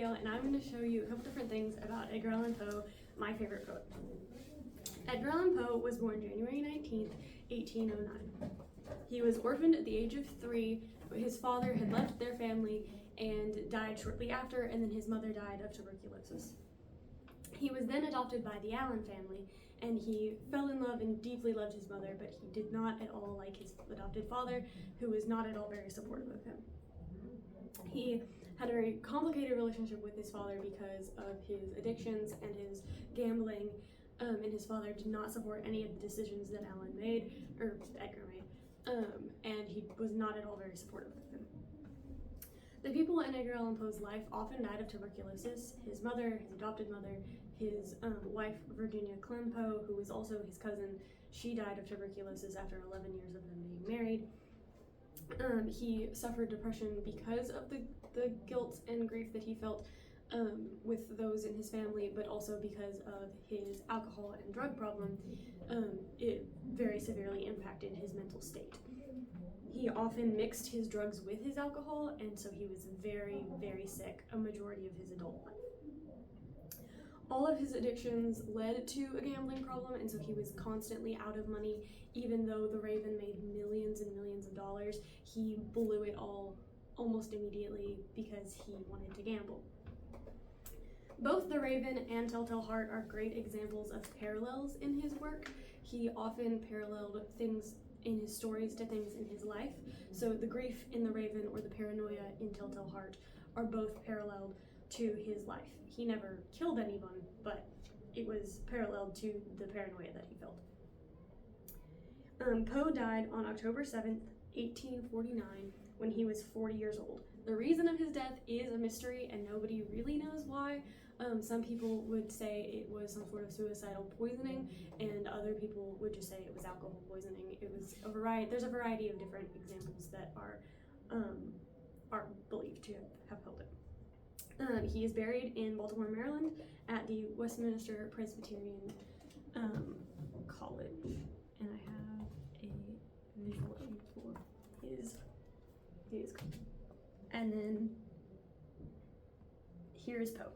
Abigail, and I'm going to show you a couple different things about Edgar Allan Poe, my favorite poet. Edgar Allan Poe was born January 19th, 1809. He was orphaned at the age of 3. His father had left their family and died shortly after, and then his mother died of tuberculosis. He was then adopted by the Allan family, and he fell in love and deeply loved his mother, but he did not at all like his adopted father, who was not at all very supportive of him. He had a very complicated relationship with his father because of his addictions and his gambling, and his father did not support any of the decisions that Edgar made, and he was not at all very supportive of him. The people in Edgar Allan Poe's life often died of tuberculosis. His mother, his adopted mother, his wife, Virginia Clem Poe, who was also his cousin, she died of tuberculosis after 11 years of them being married. He suffered depression because of the guilt and grief that he felt with those in his family, but also because of his alcohol and drug problem. It very severely impacted his mental state. He often mixed his drugs with his alcohol, and so he was very, very sick a majority of his adult life. All of his addictions led to a gambling problem, and so he was constantly out of money. Even though the Raven made millions and millions of dollars, he blew it all almost immediately because he wanted to gamble. Both The Raven and Telltale Heart are great examples of parallels in his work. He often paralleled things in his stories to things in his life. So the grief in The Raven or the paranoia in Telltale Heart are both paralleled to his life. He never killed anyone, but it was paralleled to the paranoia that he felt. Poe died on October 7th, 1849, when he was 40 years old. The reason of his death is a mystery, and nobody really knows why. Some people would say it was some sort of suicidal poisoning, and other people would just say it was alcohol poisoning. It was a variety. There's a variety of different examples that are believed to have held it. He is buried in Baltimore, Maryland, at the Westminster Presbyterian College, and I have a visual aid for his. And then here is Poe.